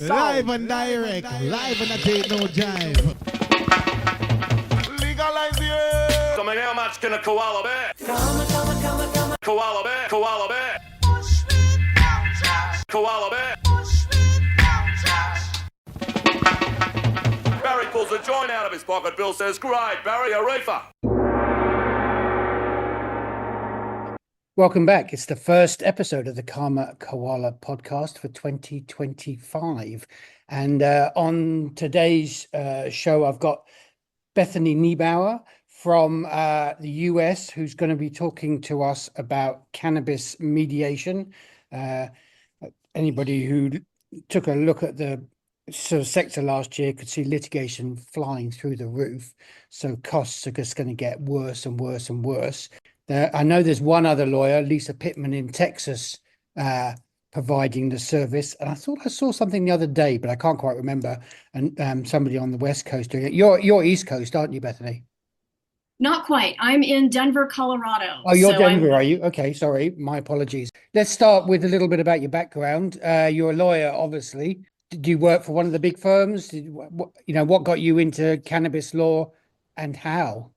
Live and direct, live and I take no jive. Legalize it. Coming, how much can a koala bear? Koala bear, koala bear. Koala bear. Barry pulls a joint out of his pocket. Bill says, great, Barry, a reefer. Welcome back. It's the first episode of the Karma Koala podcast for 2025. And on today's show, I've got Bethany Niebauer from the US, who's going to be talking to us about cannabis mediation. Anybody who took a look at the sort of sector last year could see litigation flying through the roof. So costs are just going to get worse and worse and worse. I know there's one other lawyer, Lisa Pittman in Texas, providing the service. And I thought I saw something the other day, but I can't quite remember. And somebody on the West Coast doing it. You're East Coast, aren't you, Bethany? Not quite. I'm in Denver, Colorado. Oh, you're Denver, are you? Okay, sorry. My apologies. Let's start with a little bit about your background. You're a lawyer, obviously. Did you work for one of the big firms? What got you into cannabis law and how?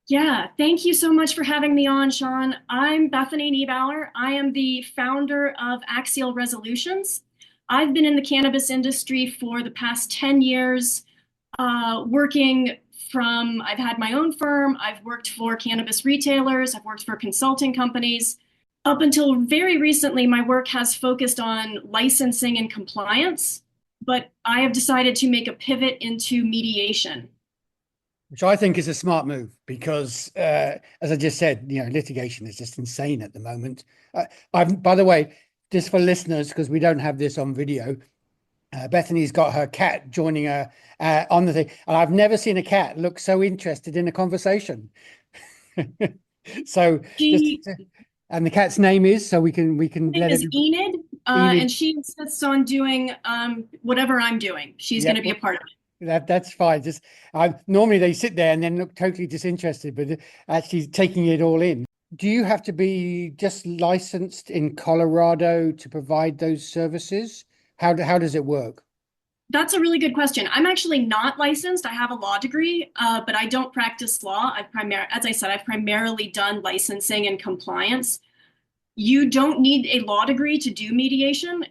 Yeah, thank you so much for having me on, Sean. I'm Bethany Niebauer. I am the founder of Axial Resolutions. I've been in the cannabis industry for the past 10 years, I've had my own firm, I've worked for cannabis retailers, I've worked for consulting companies. Up until very recently, my work has focused on licensing and compliance, but I have decided to make a pivot into mediation. Which I think is a smart move because, as I just said, litigation is just insane at the moment. By the way, just for listeners, because we don't have this on video, Bethany's got her cat joining her on the thing. And I've never seen a cat look so interested in a conversation. And the cat's name is, so we can let it. Enid, and she insists on doing whatever I'm doing. She's going to be a part of it. That's fine. Just normally they sit there and then look totally disinterested, but actually taking it all in. Do you have to be just licensed in Colorado to provide those services? How does it work? That's a really good question. I'm actually not licensed. I have a law degree, but I don't practice law. I've primarily done licensing and compliance. You don't need a law degree to do mediation.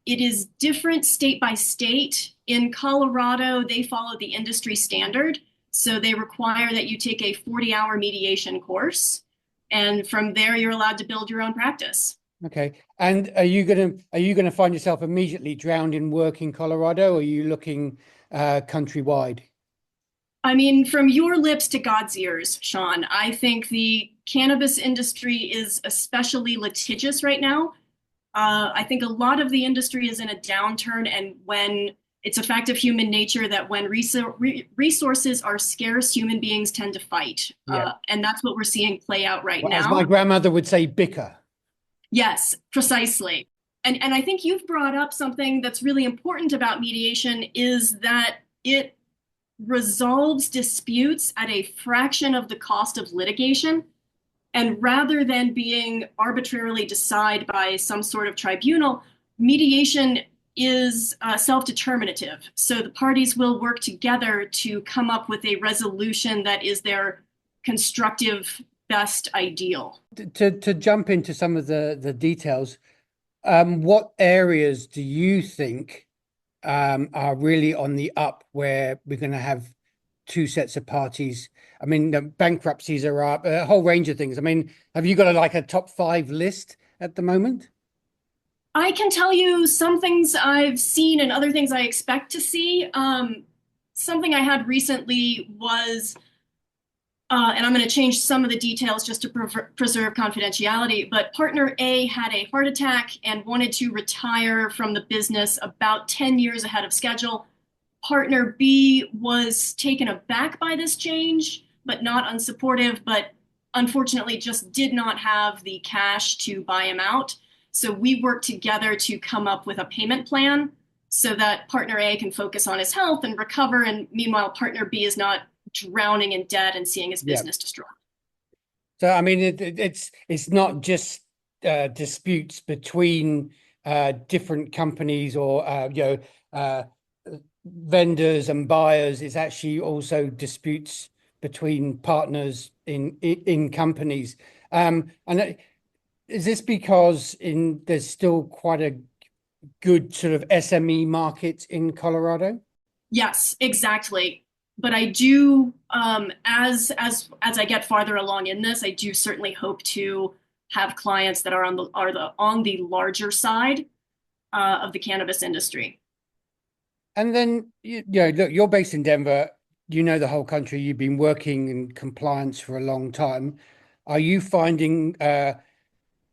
It is different state by state. In Colorado, they follow the industry standard. So they require that you take a 40-hour mediation course. And from there, you're allowed to build your own practice. Okay. And are you gonna find yourself immediately drowned in work in Colorado, or are you looking countrywide? I mean, from your lips to God's ears, Sean, I think the cannabis industry is especially litigious right now. I think a lot of the industry is in a downturn, and when it's a fact of human nature that when resources are scarce, human beings tend to fight. Yeah. And that's what we're seeing play out now. As my grandmother would say, bicker. Yes, precisely. And I think you've brought up something that's really important about mediation is that it resolves disputes at a fraction of the cost of litigation. And rather than being arbitrarily decided by some sort of tribunal, mediation is self-determinative. So the parties will work together to come up with a resolution that is their constructive best ideal. To jump into some of the details, what areas do you think are really on the up where we're going to have two sets of parties? I mean, the bankruptcies are up, a whole range of things. I mean, have you got a top 5 list at the moment? I can tell you some things I've seen and other things I expect to see. Something I had recently was, and I'm going to change some of the details just to preserve confidentiality, but partner A had a heart attack and wanted to retire from the business about 10 years ahead of schedule. Partner B was taken aback by this change, but not unsupportive, but unfortunately just did not have the cash to buy him out. So we worked together to come up with a payment plan so that partner A can focus on his health and recover. And meanwhile, partner B is not drowning in debt and seeing his business destroyed. So, I mean, it's not just disputes between different companies or vendors and buyers. It's actually also disputes between partners in companies. And is this because there's still quite a good sort of SME market in Colorado? Yes, exactly. But I do, as I get farther along in this, I do certainly hope to have clients that are on the larger side of the cannabis industry. And then, look, you're based in Denver. You know the whole country. You've been working in compliance for a long time. Are you finding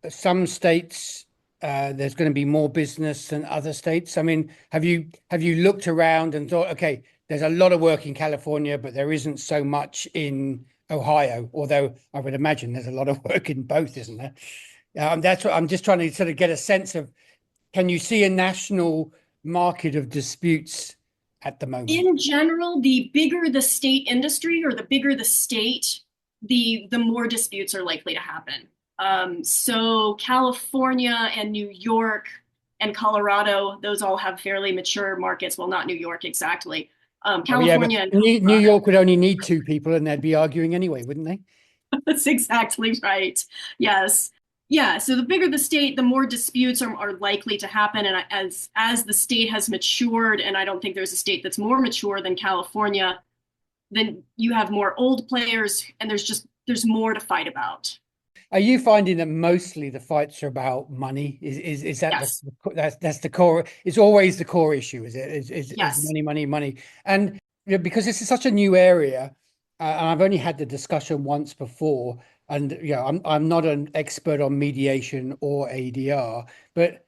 some states there's going to be more business than other states? I mean, have you looked around and thought, okay, there's a lot of work in California, but there isn't so much in Ohio, although I would imagine there's a lot of work in both, isn't there? That's what I'm just trying to sort of get a sense of, can you see a national market of disputes at the moment? In general, the bigger the state industry or the bigger the state, the more disputes are likely to happen. So California and New York and Colorado, those all have fairly mature markets. Well, not New York exactly. California and New York would only need 2 people and they'd be arguing anyway, wouldn't they? That's exactly right. Yes. Yeah. So the bigger the state, the more disputes are likely to happen. And as the state has matured, and I don't think there's a state that's more mature than California, then you have more old players and there's more to fight about. Are you finding that mostly the fights are about money? Is that Yes. that's the core? It's always the core issue, is it? Is Yes. money? And because this is such a new area, and I've only had the discussion once before, and I'm not an expert on mediation or ADR, but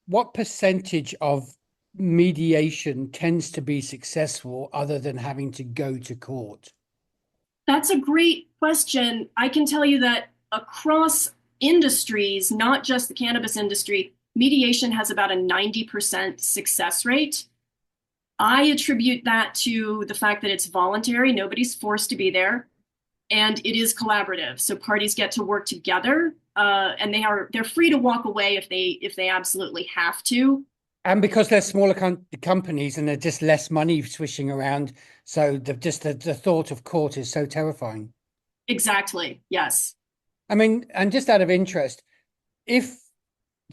what percentage of mediation tends to be successful other than having to go to court? That's a great question. I can tell you that across industries, not just the cannabis industry, mediation has about a 90% success rate. I attribute that to the fact that it's voluntary, nobody's forced to be there, and it is collaborative. So parties get to work together, and they're free to walk away if they absolutely have to. And because they're smaller companies and they're just less money swishing around, so the thought of court is so terrifying. Exactly. Yes. I mean, and just out of interest, if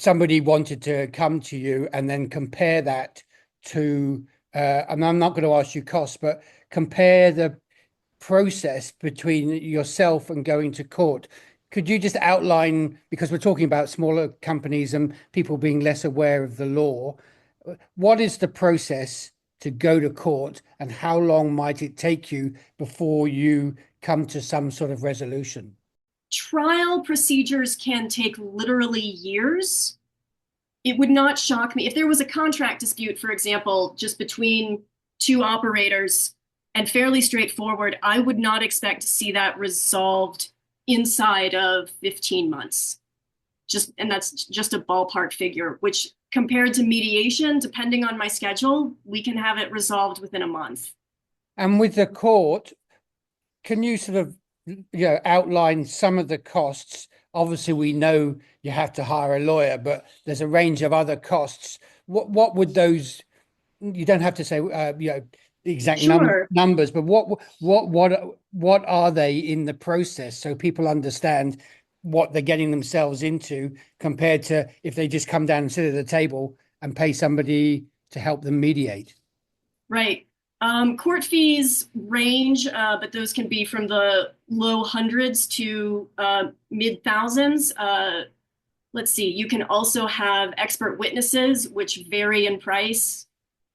somebody wanted to come to you and then compare that to, and I'm not going to ask you costs, but compare the process between yourself and going to court. Could you just outline, because we're talking about smaller companies and people being less aware of the law, what is the process to go to court and how long might it take you before you come to some sort of resolution? Trial procedures can take literally years. It would not shock me if there was a contract dispute, for example, just between 2 operators and fairly straightforward. I would not expect to see that resolved inside of 15 months. And that's just a ballpark figure, which compared to mediation, depending on my schedule, we can have it resolved within a month. And with the court, can you sort of outline some of the costs? Obviously, we know you have to hire a lawyer, but there's a range of other costs. What would those? You don't have to say the exact numbers, but what are they in the process so people understand what they're getting themselves into compared to if they just come down and sit at the table and pay somebody to help them mediate? Right. Court fees range, but those can be from the low hundreds to mid thousands. Let's see, you can also have expert witnesses, which vary in price.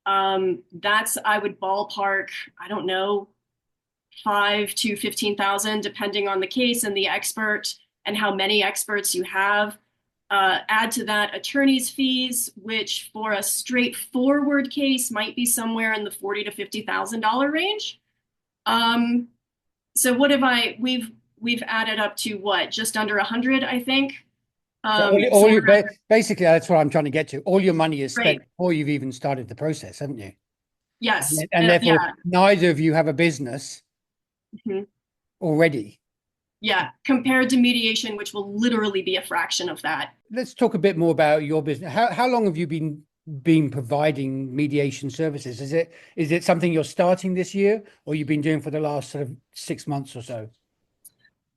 That's, I would ballpark, I don't know, 5 to 15,000, depending on the case and the expert and how many experts you have. Add to that attorney's fees, which for a straightforward case might be somewhere in the $40,000 to $50,000 range. So what have we've added up to what, just under 100, I think. Basically, that's what I'm trying to get to. All your money is spent before you've even started the process, haven't you? Yes. And therefore, neither of you have a business already. Yeah, compared to mediation, which will literally be a fraction of that. Let's talk a bit more about your business. How long have you been providing mediation services? Is it something you're starting this year, or you've been doing for the last sort of 6 months or so?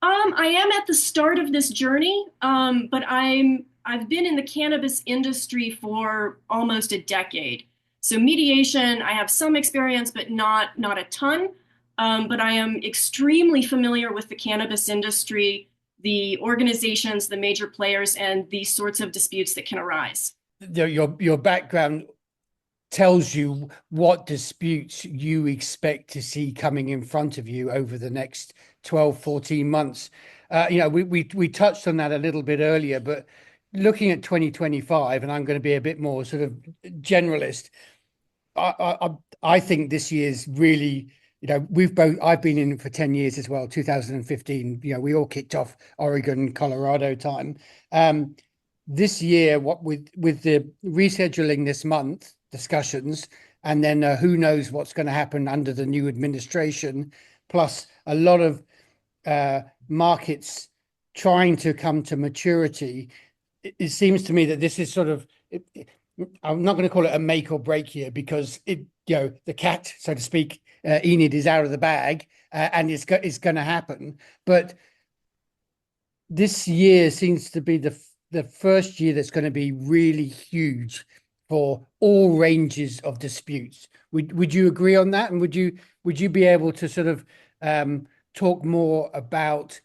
I am at the start of this journey, but I've been in the cannabis industry for almost a decade. So mediation, I have some experience, but not a ton. But I am extremely familiar with the cannabis industry, the organizations, the major players, and these sorts of disputes that can arise. Your background tells you what disputes you expect to see coming in front of you over the next 12, 14 months. We touched on that a little bit earlier, but looking at 2025, and I'm going to be a bit more sort of generalist, I think this year's really, I've been in it for 10 years as well, 2015, we all kicked off Oregon, Colorado time. This year, what with the rescheduling this month, discussions, and then who knows what's going to happen under the new administration, plus a lot of markets trying to come to maturity. It seems to me that this is sort of, I'm not going to call it a make or break here, because the cat, so to speak, Enid, is out of the bag, and it's going to happen. But this year seems to be the first year that's going to be really huge for all ranges of disputes. Would you agree on that? And would you be able to sort of talk more about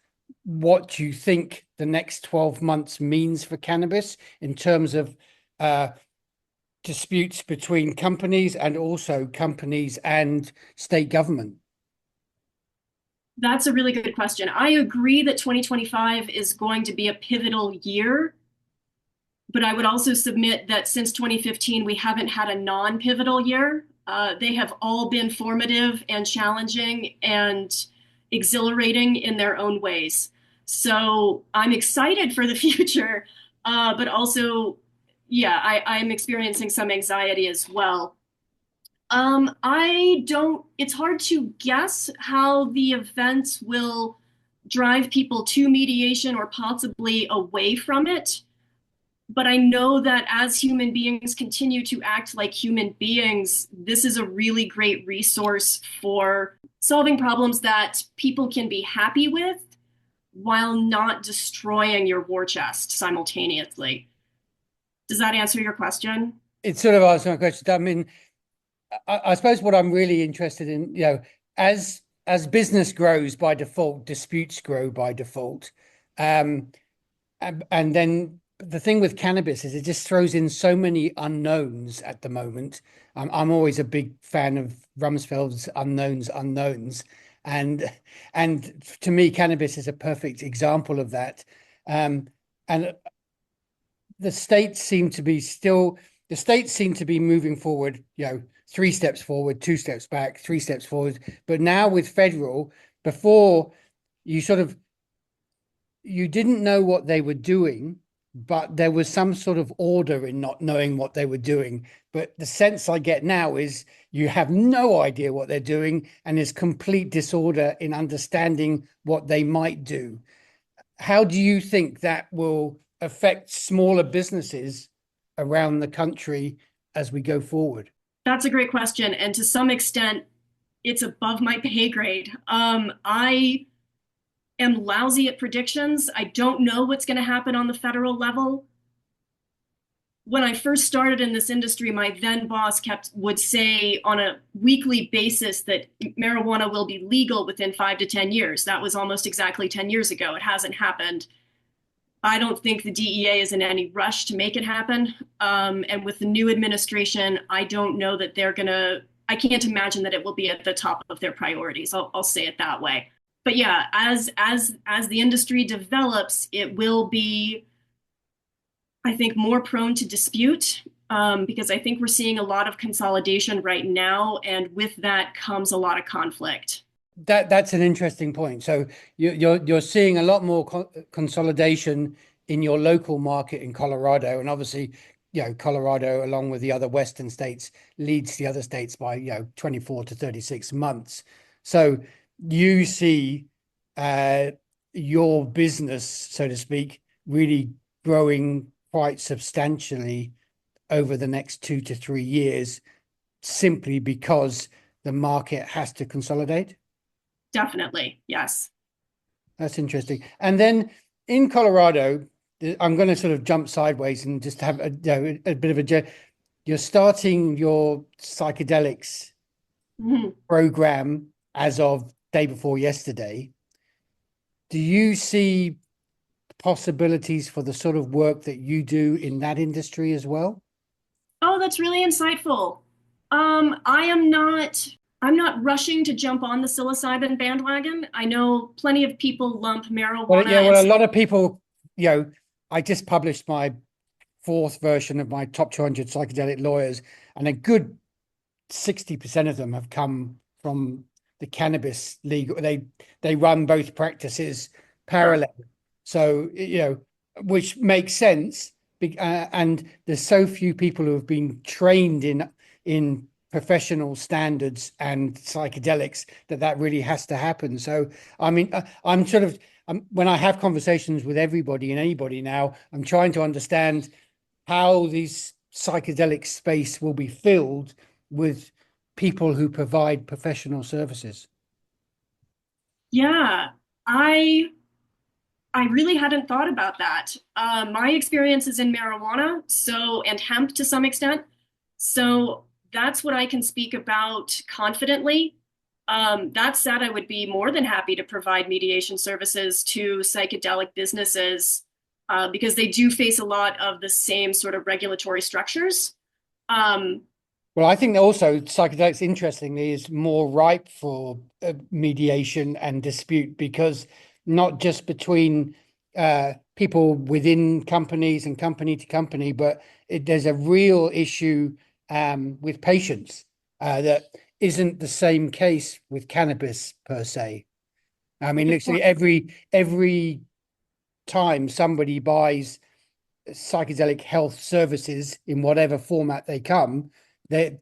what you think the next 12 months means for cannabis in terms of disputes between companies, and also companies and state government? That's a really good question. I agree that 2025 is going to be a pivotal year, but I would also submit that since 2015, we haven't had a non-pivotal year. They have all been formative and challenging and exhilarating in their own ways. So I'm excited for the future, but also, yeah, I'm experiencing some anxiety as well. It's hard to guess how the events will drive people to mediation or possibly away from it. But I know that as human beings continue to act like human beings, this is a really great resource for solving problems that people can be happy with while not destroying your war chest simultaneously. Does that answer your question? It sort of answers my question. I mean, I suppose what I'm really interested in, as business grows by default, disputes grow by default. And then the thing with cannabis is it just throws in so many unknowns at the moment. I'm always a big fan of Rumsfeld's unknowns. And to me, cannabis is a perfect example of that. And the states seem to be moving forward, 3 steps forward, 2 steps back, 3 steps forward. But now with federal, before you didn't know what they were doing, but there was some sort of order in not knowing what they were doing. But the sense I get now is you have no idea what they're doing, and there's complete disorder in understanding what they might do. How do you think that will affect smaller businesses around the country as we go forward? That's a great question. And to some extent, it's above my pay grade. I am lousy at predictions. I don't know what's going to happen on the federal level. When I first started in this industry, my then boss would say on a weekly basis that marijuana will be legal within 5 to 10 years. That was almost exactly 10 years ago. It hasn't happened. I don't think the DEA is in any rush to make it happen. And with the new administration, I don't know that I can't imagine that it will be at the top of their priorities. I'll say it that way. But yeah, as the industry develops, it will be, I think, more prone to dispute, because I think we're seeing a lot of consolidation right now, and with that comes a lot of conflict. That's an interesting point. So you're seeing a lot more consolidation in your local market in Colorado, and obviously, Colorado, along with the other Western states, leads the other states by 24 to 36 months. So you see your business, so to speak, really growing quite substantially over the next 2 to 3 years, simply because the market has to consolidate? Definitely, yes. That's interesting. And then in Colorado, I'm going to sort of jump sideways and just have a bit of a. You're starting your psychedelics Mhm. program as of day before yesterday. Do you see possibilities for the sort of work that you do in that industry as well? Oh, that's really insightful. I'm not rushing to jump on the psilocybin bandwagon. I know plenty of people lump Well, marijuana yeah, and well, a lot of people, I just published my fourth version of my top 200 psychedelic lawyers, and a good 60% of them have come from the cannabis legal. They run both practices sure. parallel. So, which makes sense. And there's so few people who have been trained in professional standards and psychedelics that really has to happen. So, I mean, I'm sort of when I have conversations with everybody and anybody now, I'm trying to understand how these psychedelic space will be filled with people who provide professional services. Yeah, I I really hadn't thought about that. My experience is in marijuana, and hemp to some extent. So that's what I can speak about confidently. That said, I would be more than happy to provide mediation services to psychedelic businesses because they do face a lot of the same sort of regulatory structures. Um, Well, I think that also psychedelics, interestingly, is more ripe for mediation and dispute, because not just between people within companies and company to company, but there's a real issue with patients that isn't the same case with cannabis per se. I mean, good literally point. every time somebody buys psychedelic health services in whatever format they come, they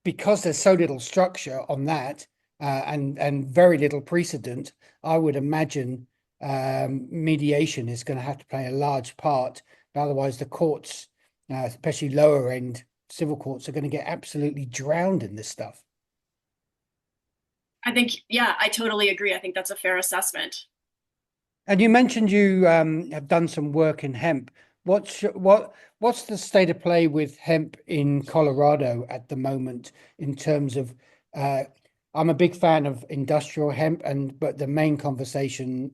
because there's so little structure on that, and very little precedent, I would imagine mediation is going to have to play a large part. Otherwise, the courts, especially lower end civil courts, are going to get absolutely drowned in this stuff. I think, yeah, I totally agree. I think that's a fair assessment. And you mentioned you have done some work in hemp. What's the state of play with hemp in Colorado at the moment in terms of? I'm a big fan of industrial hemp, but the main conversation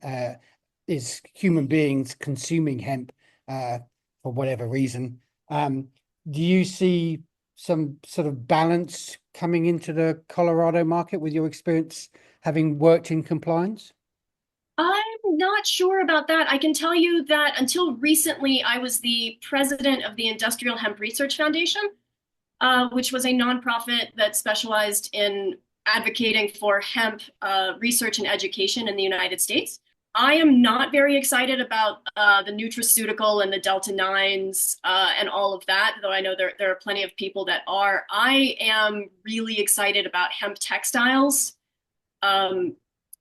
is human beings consuming hemp for whatever reason. Do you see some sort of balance coming into the Colorado market with your experience having worked in compliance? I'm not sure about that. I can tell you that until recently, I was the president of the Industrial Hemp Research Foundation, which was a nonprofit that specialized in advocating for hemp research and education in the United States. I am not very excited about the nutraceutical and the Delta 9s and all of that, though I know there are plenty of people that are. I am really excited about hemp textiles um,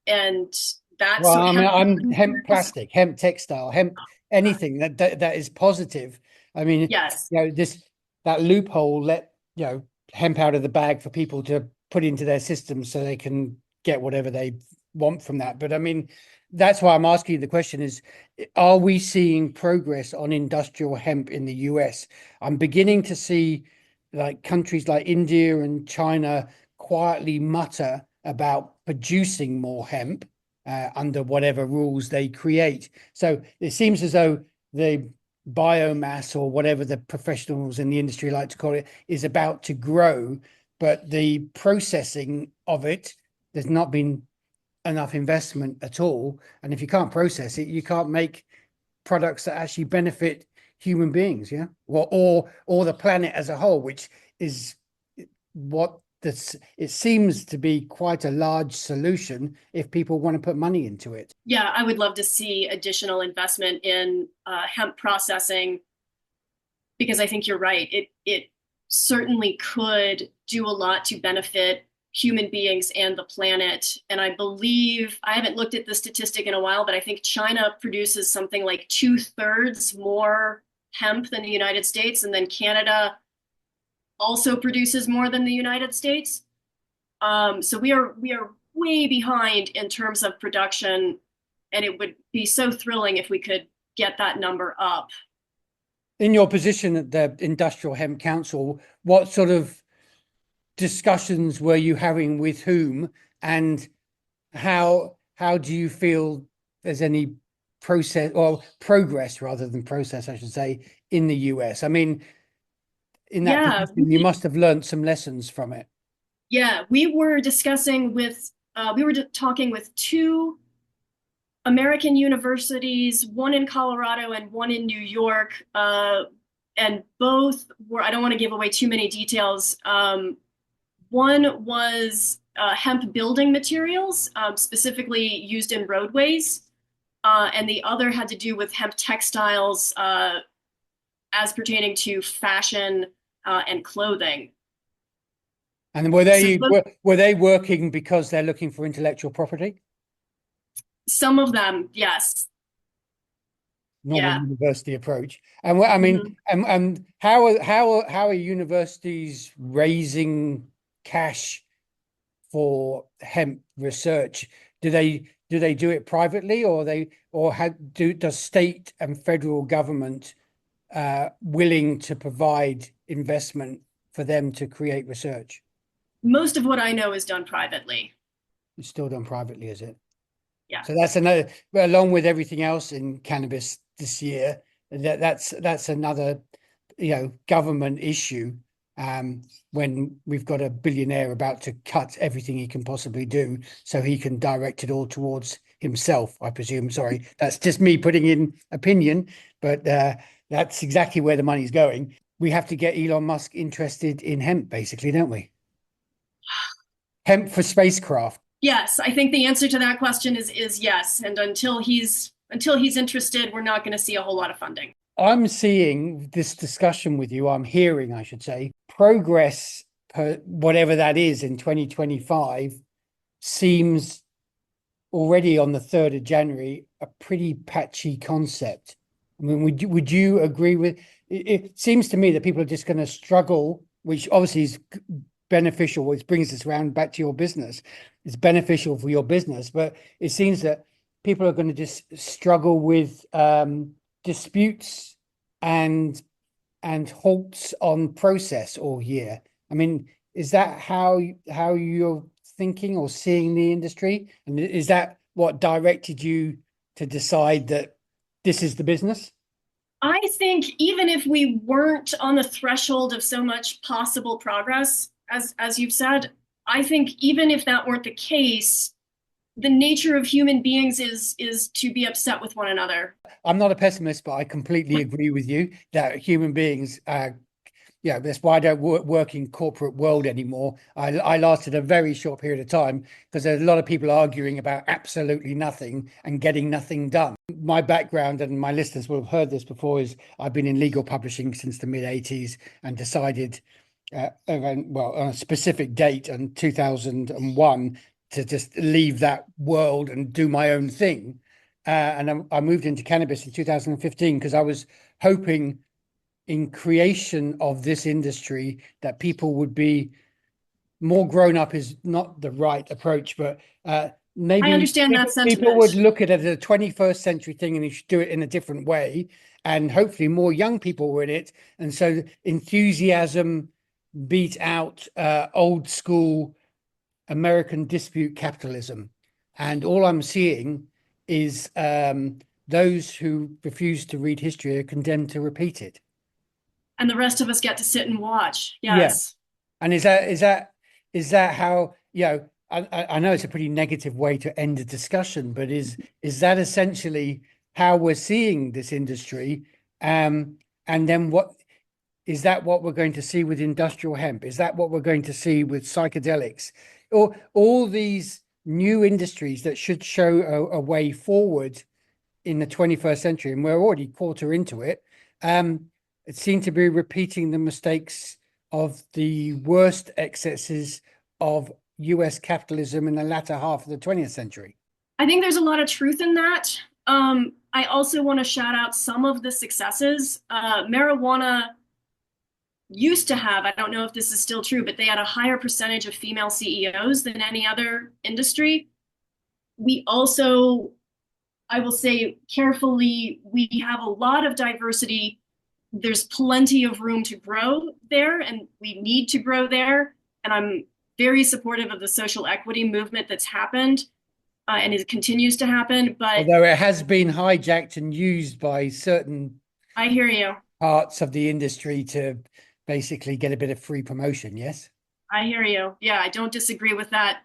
and that's Well, so I mean, hemp. I'm hemp plastic, hemp textile, hemp anything that is positive. I mean, Yes. this that loophole let hemp out of the bag for people to put into their systems so they can get whatever they want from that. But I mean, that's why I'm asking you the question is, are we seeing progress on industrial hemp in the US? I'm beginning to see like countries like India and China quietly mutter about producing more hemp under whatever rules they create. So it seems as though the biomass, or whatever the professionals in the industry like to call it, is about to grow, but the processing of it, there's not been enough investment at all. And if you can't process it, you can't make products that actually benefit human beings, yeah, or the planet as a whole, which is what this it seems to be quite a large solution if people want to put money into it. Yeah, I would love to see additional investment in hemp processing because I think you're right. It certainly could do a lot to benefit human beings and the planet. And I believe, I haven't looked at the statistic in a while, but I think China produces something like 2/3 more hemp than the United States. And then Canada also produces more than the United States. So we are way behind in terms of production, and it would be so thrilling if we could get that number up. In your position at the Industrial Hemp Council, what sort of discussions were you having with whom, and how do you feel there's any process or progress rather than process, I should say, in the US? I mean, in that position, you must have learned some lessons from it. Yeah, we were discussing with, we were talking with 2 American universities, one in Colorado and one in New York, and both were, I don't want to give away too many details. One was hemp building materials, specifically used in roadways, and the other had to do with hemp textiles as pertaining to fashion and clothing. And were they working because they're looking for intellectual property? Some of them, yes. Normal university approach. And I mean, and how are universities raising cash for hemp research? Do they do it privately, or does state and federal government willing to provide investment for them to create research? Most of what I know is done privately. It's still done privately, is it? Yeah. So that's another, along with everything else in cannabis this year, that's another, government issue. When we've got a billionaire about to cut everything he can possibly do so he can direct it all towards himself, I presume. Sorry, that's just me putting in opinion, but that's exactly where the money's going. We have to get Elon Musk interested in hemp, basically, don't we? Hemp for spacecraft. Yes, I think the answer to that question is yes. And until he's interested, we're not going to see a whole lot of funding. I'm seeing this discussion with you. I'm hearing, I should say, progress, whatever that is, in 2025 seems already on the 3rd of January a pretty patchy concept. I mean, would you agree with it? It seems to me that people are just going to struggle, which obviously is beneficial, which brings us around back to your business. It's beneficial for your business, but it seems that people are going to just struggle with disputes and halts on process all year. I mean, is that how you're thinking or seeing the industry? And is that what directed you to decide that this is the business? I think even if we weren't on the threshold of so much possible progress, as you've said, I think even if that weren't the case, the nature of human beings is to be upset with one another. I'm not a pessimist, but I completely agree with you that human beings, that's why I don't work in corporate world anymore. I lasted a very short period of time because there's a lot of people arguing about absolutely nothing and getting nothing done. My background, and my listeners will have heard this before, is I've been in legal publishing since the mid-80s and decided on a specific date in 2001 to just leave that world and do my own thing. And I moved into cannabis in 2015 because I was hoping in creation of this industry that people would be more grown up is not the right approach, but maybe I understand that sentiment. People would look at it as a 21st century thing and you should do it in a different way. And hopefully more young people were in it. And so enthusiasm beat out old school American dispute capitalism. And all I'm seeing is those who refuse to read history are condemned to repeat it. And the rest of us get to sit and watch. Yes. Yeah. And is that how, I know it's a pretty negative way to end a discussion, but is that essentially how we're seeing this industry? And then is that what we're going to see with industrial hemp? Is that what we're going to see with psychedelics? Or all these new industries that should show a way forward in the 21st century, and we're already quarter into it, it seemed to be repeating the mistakes of the worst excesses of US capitalism in the latter half of the 20th century. I think there's a lot of truth in that. I also want to shout out some of the successes. Marijuana used to have, I don't know if this is still true, but they had a higher percentage of female CEOs than any other industry. We also, I will say carefully, we have a lot of diversity. There's plenty of room to grow there, and we need to grow there. And I'm very supportive of the social equity movement that's happened, and it continues to happen. But although it has been hijacked and used by certain I hear you. parts of the industry to basically get a bit of free promotion, yes? I hear you. Yeah, I don't disagree with that.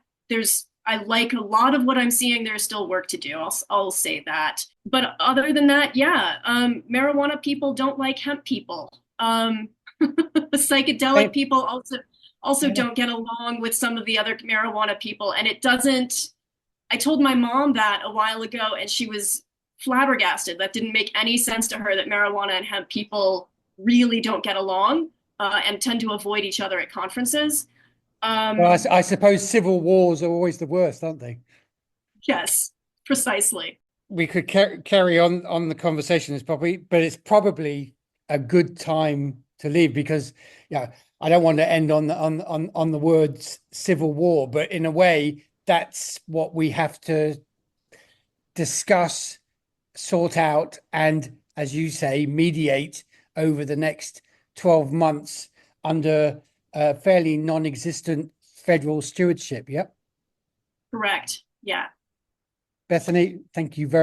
I like a lot of what I'm seeing. There's still work to do. I'll say that. But other than that, yeah, marijuana people don't like hemp people. Psychedelic people also don't get along with some of the other marijuana people. And it doesn't, I told my mom that a while ago, and she was flabbergasted. That didn't make any sense to her, that marijuana and hemp people really don't get along and tend to avoid each other at conferences. Well, I suppose civil wars are always the worst, aren't they? Yes, precisely. We could carry on the conversation, but it's probably a good time to leave, because I don't want to end on the words civil war, but in a way that's what we have to discuss, sort out, and, as you say, mediate over the next 12 months under fairly non-existent federal stewardship. Yep. Correct. Yeah. Bethany, thank you very